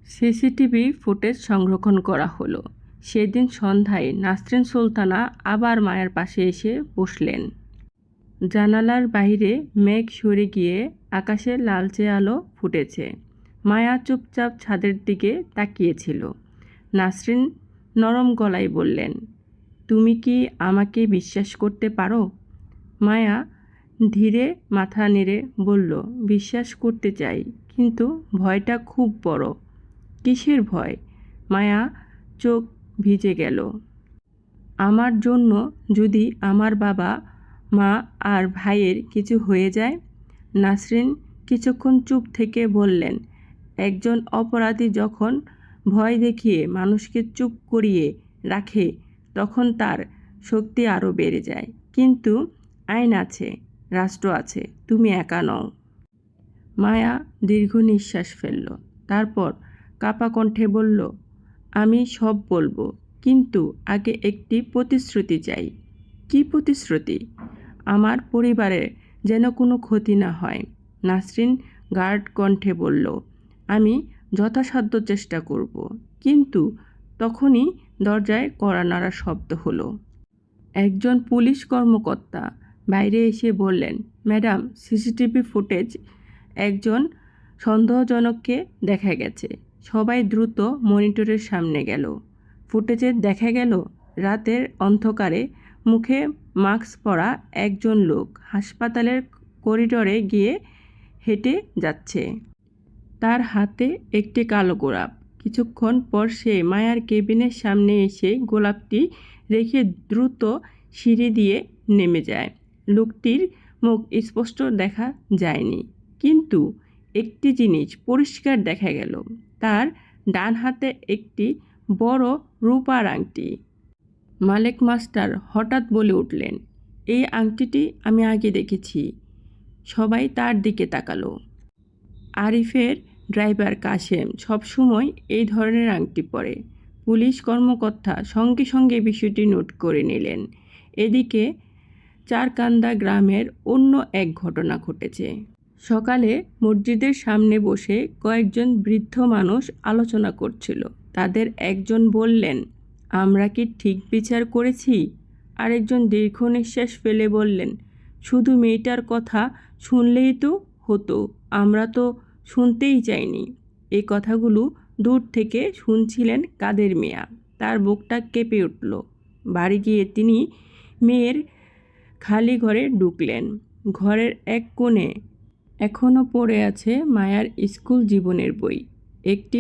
CCTV footage সংরক্ষণ করা হলো। সেদিন সন্ধ্যায় নাসরিন সুলতানা আবার মায়ের পাশে এসে বসলেন। জানালার বাইরে মেঘ সরে গিয়ে আকাশে লালচে আলো ফুটেছে। মায়া চুপচাপ ছাদের দিকে তাকিয়েছিল। নাসরিন নরম গলায় বললেন, তুমি কি আমাকে বিশ্বাস করতে পারো? মায়া ধীরে মাথা নেড়ে বলল, বিশ্বাস করতে চাই, কিন্তু ভয়টা খুব বড়। কিসের ভয়? মায়া চোখ ভিজে গেল। আমার জন্য যদি আমার বাবা, মা আর ভাইয়ের কিছু হয়ে যায়? নাসরিন কিছুক্ষণ চুপ থেকে বললেন, একজন অপরাধী যখন ভয় দেখিয়ে মানুষকে চুপ করিয়ে রাখে তখন তার শক্তি আরও বেড়ে যায়। কিন্তু আইন আছে, রাষ্ট্র আছে, তুমি একা নও। মায়া দীর্ঘ নিঃশ্বাস ফেলল। তারপর কাঁপা কণ্ঠে বলল, আমি সব বলবো, কিন্তু আগে একটি প্রতিশ্রুতি চাই। কি প্রতিশ্রুতি? আমার পরিবারের যেন কোনো ক্ষতি না হয়। নাসরিন গার্ড কণ্ঠে বলল, আমি যথাসাধ্য চেষ্টা করব। কিন্তু তখনই দরজায় কড়া নাড়া শব্দ হলো। একজন পুলিশ কর্মকর্তা বাইরে এসে বললেন, ম্যাডাম, সিসিটিভি ফুটেজ একজন সন্দেহজনককে দেখা গেছে। সবাই দ্রুত মনিটরের সামনে গেল। ফুটেজে দেখা গেল রাতের অন্ধকারে মুখে মাস্ক পরা একজন লোক হাসপাতালের করিডোরে গিয়ে হেঁটে যাচ্ছে। তার হাতে একটি কালো গোলাপ। কিছুক্ষণ পর সে মায়ার কেবিনের সামনে এসে গোলাপটি রেখে দ্রুত সিঁড়ি দিয়ে নেমে যায়। লোকটির মুখ স্পষ্ট দেখা যায়নি, কিন্তু একটি জিনিস পরিষ্কার দেখা গেল, তার ডান হাতে একটি বড় রূপার আংটি। মালেক মাস্টার হঠাৎ বলে উঠলেন, এই আংটিটি আমি আগে দেখেছি। সবাই তার দিকে তাকালো। আরিফের ড্রাইভার কাশেম সবসময় এই ধরনের আংটি পরে। পুলিশ কর্মকর্তা সঙ্গে সঙ্গে বিষয়টি নোট করে নিলেন। এদিকে চারকান্দা গ্রামের অন্য এক ঘটনা ঘটেছে। সকালে মসজিদের সামনে বসে কয়েকজন বৃদ্ধ মানুষ আলোচনা করছিল। তাদের একজন বললেন, আমরা কি ঠিক বিচার করেছি? আরেকজন দীর্ঘ নিঃশ্বাস ফেলে বললেন, শুধু মেয়েটার কথা শুনলেই তো হতো, আমরা তো শুনতেই চাইনি। এই কথাগুলো দূর থেকে শুনছিলেন কাদের মিয়া। তার বুকটা কেঁপে উঠল। বাড়ি গিয়ে তিনি মেয়ের খালি ঘরে ঢুকলেন। ঘরের এক কোণে এখনও পড়ে আছে মায়ার স্কুল জীবনের বই। একটি